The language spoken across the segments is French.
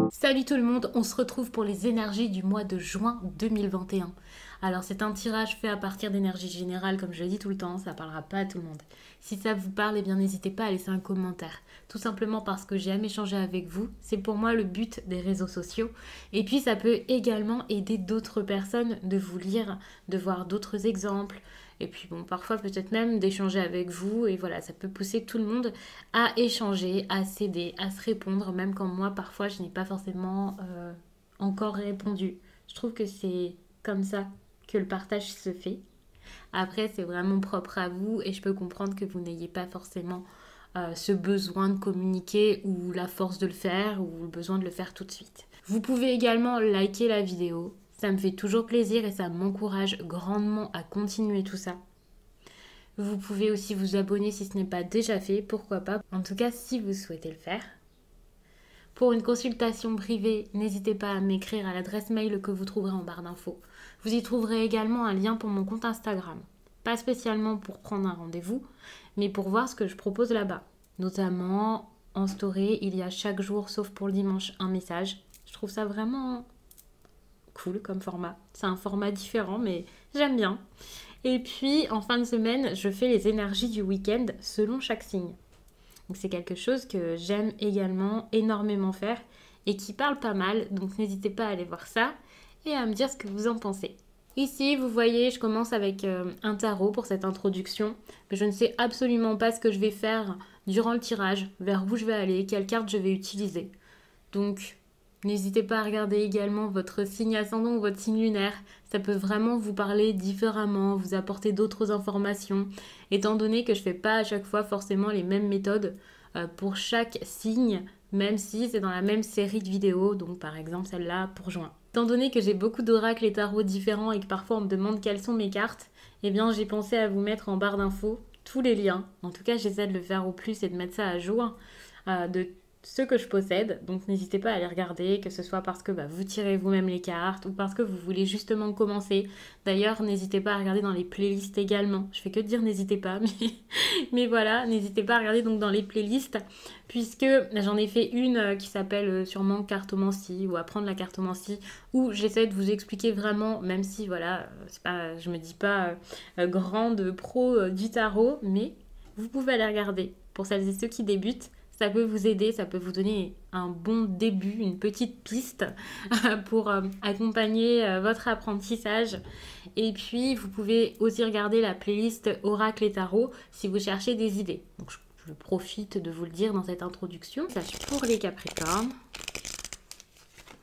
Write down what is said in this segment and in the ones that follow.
Salut tout le monde, on se retrouve pour les énergies du mois de juin 2021. Alors c'est un tirage fait à partir d'énergie générale, comme je le dis tout le temps, ça parlera pas à tout le monde. Si ça vous parle, eh bien n'hésitez pas à laisser un commentaire. Tout simplement parce que j'aime échanger avec vous, c'est pour moi le but des réseaux sociaux. Et puis ça peut également aider d'autres personnes de vous lire, de voir d'autres exemples. Et puis bon, parfois peut-être même d'échanger avec vous. Et voilà, ça peut pousser tout le monde à échanger, à s'aider, à se répondre, même quand moi parfois je n'ai pas forcément encore répondu. Je trouve que c'est comme ça que le partage se fait. Après, c'est vraiment propre à vous et je peux comprendre que vous n'ayez pas forcément ce besoin de communiquer ou la force de le faire ou le besoin de le faire tout de suite. Vous pouvez également liker la vidéo. Ça me fait toujours plaisir et ça m'encourage grandement à continuer tout ça. Vous pouvez aussi vous abonner si ce n'est pas déjà fait, pourquoi pas. En tout cas, si vous souhaitez le faire. Pour une consultation privée, n'hésitez pas à m'écrire à l'adresse mail que vous trouverez en barre d'infos. Vous y trouverez également un lien pour mon compte Instagram. Pas spécialement pour prendre un rendez-vous, mais pour voir ce que je propose là-bas. Notamment, en story, il y a chaque jour, sauf pour le dimanche, un message. Je trouve ça vraiment cool comme format. C'est un format différent, mais j'aime bien. Et puis, en fin de semaine, je fais les énergies du week-end selon chaque signe. Donc c'est quelque chose que j'aime également énormément faire et qui parle pas mal. Donc n'hésitez pas à aller voir ça et à me dire ce que vous en pensez. Ici, vous voyez, je commence avec un tarot pour cette introduction. Mais je ne sais absolument pas ce que je vais faire durant le tirage, vers où je vais aller, quelle carte je vais utiliser. Donc, n'hésitez pas à regarder également votre signe ascendant ou votre signe lunaire. Ça peut vraiment vous parler différemment, vous apporter d'autres informations. Étant donné que je ne fais pas à chaque fois forcément les mêmes méthodes pour chaque signe, même si c'est dans la même série de vidéos, donc par exemple celle-là pour juin. Étant donné que j'ai beaucoup d'oracles et tarots différents et que parfois on me demande quelles sont mes cartes, eh bien j'ai pensé à vous mettre en barre d'infos tous les liens. En tout cas, j'essaie de le faire au plus et de mettre ça à jour de ce que je possède, donc n'hésitez pas à aller regarder, que ce soit parce que vous tirez vous-même les cartes ou parce que vous voulez justement commencer. D'ailleurs, n'hésitez pas à regarder dans les playlists également. Je fais que dire n'hésitez pas, mais voilà, n'hésitez pas à regarder donc dans les playlists, puisque j'en ai fait une qui s'appelle sûrement cartomancie ou apprendre la cartomancie, où j'essaie de vous expliquer vraiment, même si voilà, c'est pas, je me dis pas grande pro du tarot, mais vous pouvez aller regarder pour celles et ceux qui débutent. Ça peut vous aider, ça peut vous donner un bon début, une petite piste pour accompagner votre apprentissage. Et puis, vous pouvez aussi regarder la playlist Oracle et Tarot si vous cherchez des idées. Donc, je profite de vous le dire dans cette introduction. Ça, c'est pour les Capricornes.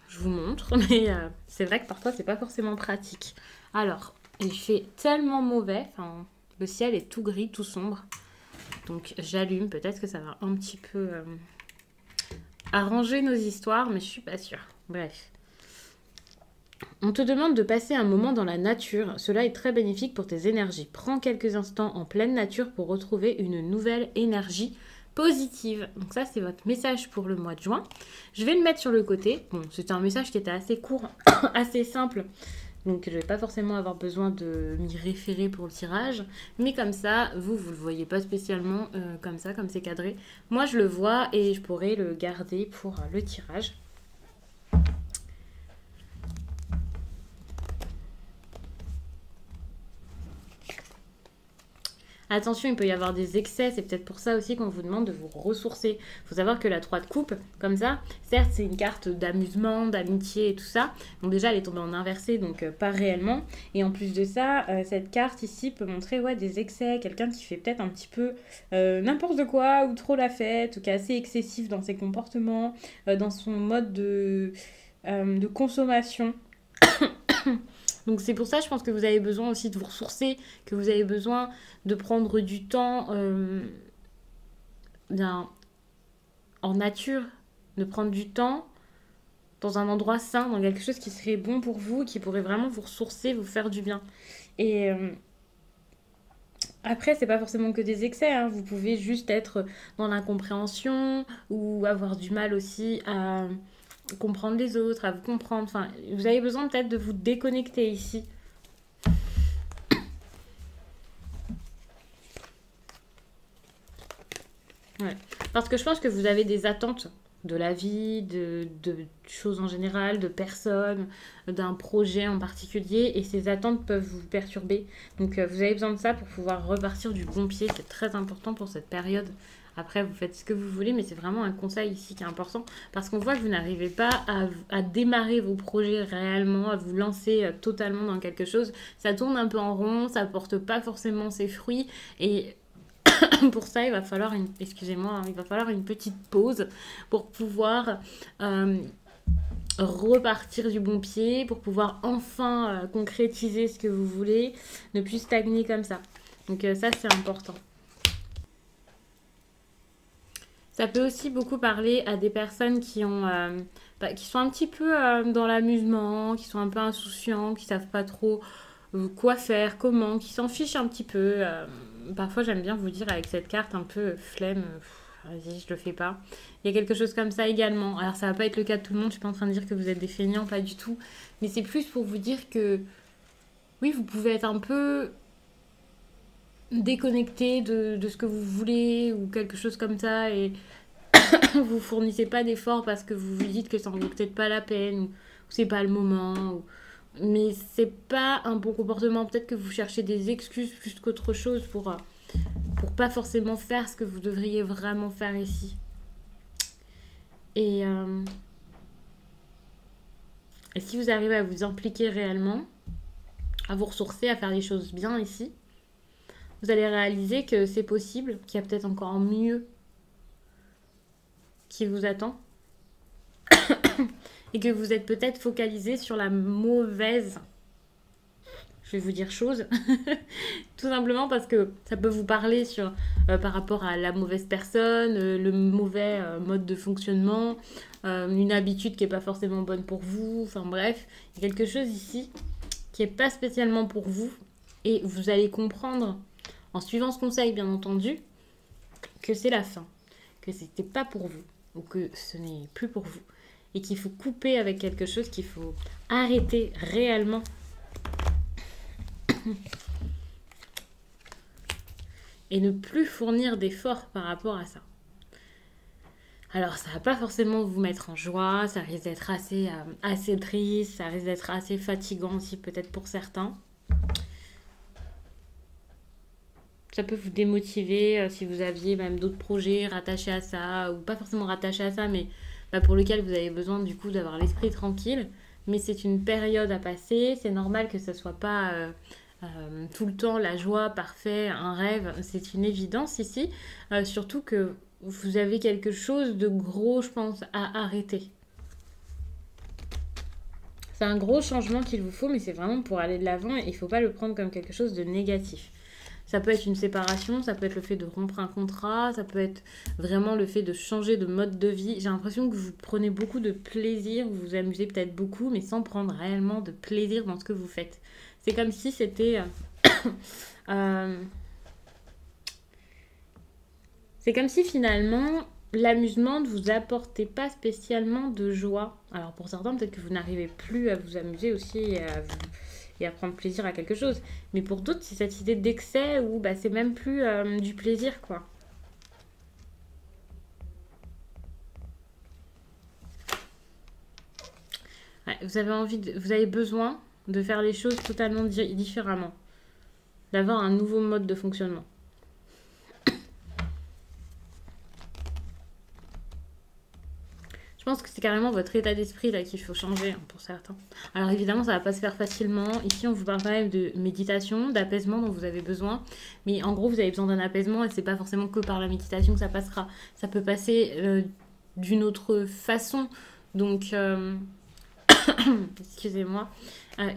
Je vous montre, mais c'est vrai que parfois, c'est pas forcément pratique. Alors, il fait tellement mauvais. Enfin, le ciel est tout gris, tout sombre. Donc j'allume, peut-être que ça va un petit peu arranger nos histoires, mais je suis pas sûre. Bref. On te demande de passer un moment dans la nature. Cela est très bénéfique pour tes énergies. Prends quelques instants en pleine nature pour retrouver une nouvelle énergie positive. Donc ça, c'est votre message pour le mois de juin. Je vais le mettre sur le côté. Bon, c'était un message qui était assez court, assez simple. Donc je ne vais pas forcément avoir besoin de m'y référer pour le tirage. Mais comme ça, vous ne le voyez pas spécialement comme ça, comme c'est cadré. Moi, je le vois et je pourrais le garder pour le tirage. Attention, il peut y avoir des excès, c'est peut-être pour ça aussi qu'on vous demande de vous ressourcer. Il faut savoir que la 3 de coupe, comme ça, certes c'est une carte d'amusement, d'amitié et tout ça. Donc déjà elle est tombée en inversé, donc pas réellement. Et en plus de ça, cette carte ici peut montrer des excès, quelqu'un qui fait peut-être un petit peu n'importe quoi ou trop la fête, ou qui est assez excessif dans ses comportements, dans son mode de consommation. Donc c'est pour ça, je pense que vous avez besoin aussi de vous ressourcer, que vous avez besoin de prendre du temps en nature, de prendre du temps dans un endroit sain, dans quelque chose qui serait bon pour vous, qui pourrait vraiment vous ressourcer, vous faire du bien. Et après, c'est pas forcément que des excès, hein. Vous pouvez juste être dans l'incompréhension ou avoir du mal aussi à comprendre les autres, à vous comprendre. Enfin, vous avez besoin peut-être de vous déconnecter ici. Ouais. Parce que je pense que vous avez des attentes de la vie, de choses en général, de personnes, d'un projet en particulier, et ces attentes peuvent vous perturber. Donc vous avez besoin de ça pour pouvoir repartir du bon pied, c'est très important pour cette période. Après, vous faites ce que vous voulez, mais c'est vraiment un conseil ici qui est important, parce qu'on voit que vous n'arrivez pas à démarrer vos projets réellement, à vous lancer totalement dans quelque chose. Ça tourne un peu en rond, ça porte pas forcément ses fruits, et pour ça, il va falloir excusez-moi, il va falloir une petite pause pour pouvoir euh, repartir du bon pied, pour pouvoir enfin concrétiser ce que vous voulez, ne plus stagner comme ça. Donc ça, c'est important. Ça peut aussi beaucoup parler à des personnes qui sont un petit peu dans l'amusement, qui sont un peu insouciants, qui savent pas trop quoi faire, comment, qui s'en fichent un petit peu. Parfois, j'aime bien vous dire avec cette carte un peu flemme, vas-y, je le fais pas. Il y a quelque chose comme ça également. Alors, ça va pas être le cas de tout le monde, je suis pas en train de dire que vous êtes des feignants, pas du tout. Mais c'est plus pour vous dire que, oui, vous pouvez être un peu déconnecté de ce que vous voulez ou quelque chose comme ça et vous fournissez pas d'efforts parce que vous vous dites que ça en vaut peut-être pas la peine ou c'est pas le moment. Mais c'est pas un bon comportement. Peut-être que vous cherchez des excuses plus qu'autre chose pour pas forcément faire ce que vous devriez vraiment faire ici. Et, euh, et si vous arrivez à vous impliquer réellement, à vous ressourcer, à faire les choses bien ici, vous allez réaliser que c'est possible, qu'il y a peut-être encore mieux qui vous attend et que vous êtes peut-être focalisé sur la mauvaise, je vais vous dire chose, tout simplement parce que ça peut vous parler par rapport à la mauvaise personne, le mauvais mode de fonctionnement, une habitude qui n'est pas forcément bonne pour vous, enfin bref, il y a quelque chose ici qui n'est pas spécialement pour vous et vous allez comprendre, en suivant ce conseil bien entendu, que c'est la fin, que c'était pas pour vous ou que ce n'est plus pour vous et qu'il faut couper avec quelque chose, qu'il faut arrêter réellement et ne plus fournir d'efforts par rapport à ça. Alors ça va pas forcément vous mettre en joie, ça risque d'être assez triste, ça risque d'être assez fatigant aussi peut-être pour certains. Ça peut vous démotiver si vous aviez même d'autres projets rattachés à ça, ou pas forcément rattachés à ça, mais pour lesquels vous avez besoin du coup d'avoir l'esprit tranquille. Mais c'est une période à passer, c'est normal que ça soit pas tout le temps la joie, parfait, un rêve, c'est une évidence ici. Surtout que vous avez quelque chose de gros, je pense, à arrêter. C'est un gros changement qu'il vous faut, mais c'est vraiment pour aller de l'avant et il ne faut pas le prendre comme quelque chose de négatif. Ça peut être une séparation, ça peut être le fait de rompre un contrat, ça peut être vraiment le fait de changer de mode de vie. J'ai l'impression que vous prenez beaucoup de plaisir, vous vous amusez peut-être beaucoup, mais sans prendre réellement de plaisir dans ce que vous faites. C'est comme si c'était... c'est comme si finalement l'amusement ne vous apportait pas spécialement de joie. Alors pour certains, peut-être que vous n'arrivez plus à vous amuser aussi et à prendre plaisir à quelque chose. Mais pour d'autres, c'est cette idée d'excès où c'est même plus du plaisir, quoi. Ouais, vous avez besoin de faire les choses totalement différemment. D'avoir un nouveau mode de fonctionnement. Je pense que c'est carrément votre état d'esprit là qu'il faut changer pour certains. Alors évidemment, ça va pas se faire facilement. Ici, on vous parle quand même de méditation, d'apaisement dont vous avez besoin. Mais en gros, vous avez besoin d'un apaisement et c'est pas forcément que par la méditation que ça passera. Ça peut passer d'une autre façon. Donc, excusez-moi,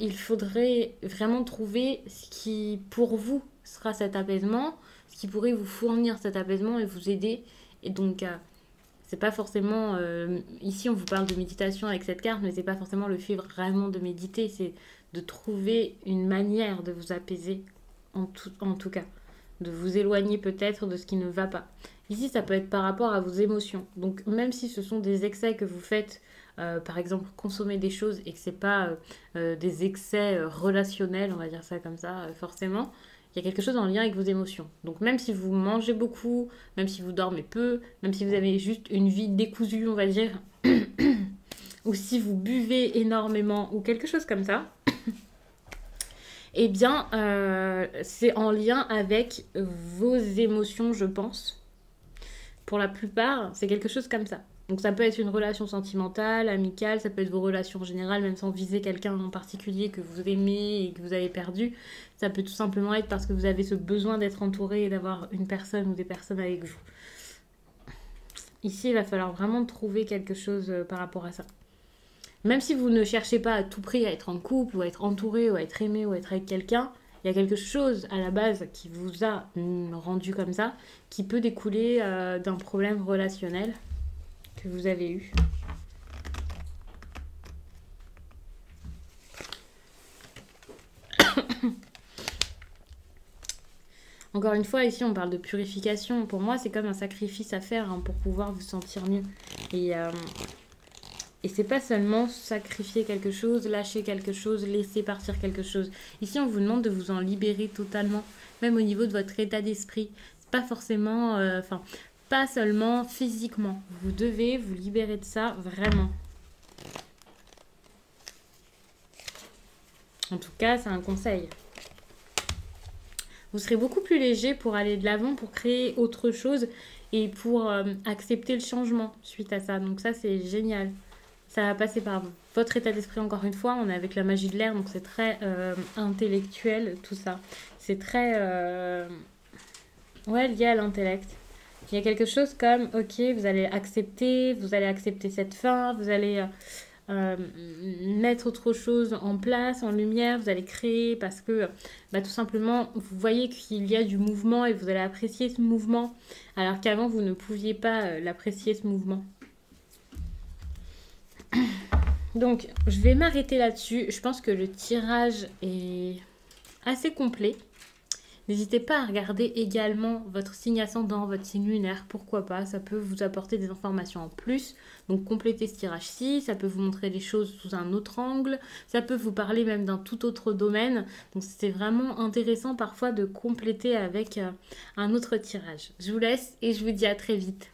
il faudrait vraiment trouver ce qui, pour vous, sera cet apaisement, ce qui pourrait vous fournir cet apaisement et vous aider. Et donc, c'est pas forcément... ici, on vous parle de méditation avec cette carte, mais c'est pas forcément le fait vraiment de méditer, c'est de trouver une manière de vous apaiser, en tout cas. De vous éloigner peut-être de ce qui ne va pas. Ici, ça peut être par rapport à vos émotions. Donc, même si ce sont des excès que vous faites, par exemple, consommer des choses et que c'est pas des excès relationnels, on va dire ça comme ça, forcément, il y a quelque chose en lien avec vos émotions. Donc même si vous mangez beaucoup, même si vous dormez peu, même si vous avez juste une vie décousue, on va dire, ou si vous buvez énormément ou quelque chose comme ça, eh bien, c'est en lien avec vos émotions, je pense. Pour la plupart, c'est quelque chose comme ça. Donc ça peut être une relation sentimentale, amicale, ça peut être vos relations en général, même sans viser quelqu'un en particulier que vous aimez et que vous avez perdu. Ça peut tout simplement être parce que vous avez ce besoin d'être entouré et d'avoir une personne ou des personnes avec vous. Ici, il va falloir vraiment trouver quelque chose par rapport à ça. Même si vous ne cherchez pas à tout prix à être en couple, ou à être entouré, ou à être aimé, ou à être avec quelqu'un, il y a quelque chose à la base qui vous a rendu comme ça, qui peut découler d'un problème relationnel que vous avez eu. Encore une fois, ici, on parle de purification. Pour moi, c'est comme un sacrifice à faire pour pouvoir vous sentir mieux. Et c'est pas seulement sacrifier quelque chose, lâcher quelque chose, laisser partir quelque chose. Ici, on vous demande de vous en libérer totalement, même au niveau de votre état d'esprit. C'est pas forcément... pas seulement physiquement. Vous devez vous libérer de ça, vraiment. En tout cas, c'est un conseil. Vous serez beaucoup plus léger pour aller de l'avant, pour créer autre chose et pour accepter le changement suite à ça. Donc ça, c'est génial. Ça va passer par votre état d'esprit encore une fois. On est avec la magie de l'air, donc c'est très intellectuel tout ça. C'est très lié à l'intellect. Il y a quelque chose comme, ok, vous allez accepter cette fin, vous allez mettre autre chose en place, en lumière, vous allez créer parce que tout simplement, vous voyez qu'il y a du mouvement et vous allez apprécier ce mouvement, alors qu'avant, vous ne pouviez pas l'apprécier ce mouvement. Donc, je vais m'arrêter là-dessus. Je pense que le tirage est assez complet. N'hésitez pas à regarder également votre signe ascendant, votre signe lunaire, pourquoi pas, ça peut vous apporter des informations en plus. Donc complétez ce tirage-ci, ça peut vous montrer les choses sous un autre angle, ça peut vous parler même d'un tout autre domaine. Donc c'est vraiment intéressant parfois de compléter avec un autre tirage. Je vous laisse et je vous dis à très vite.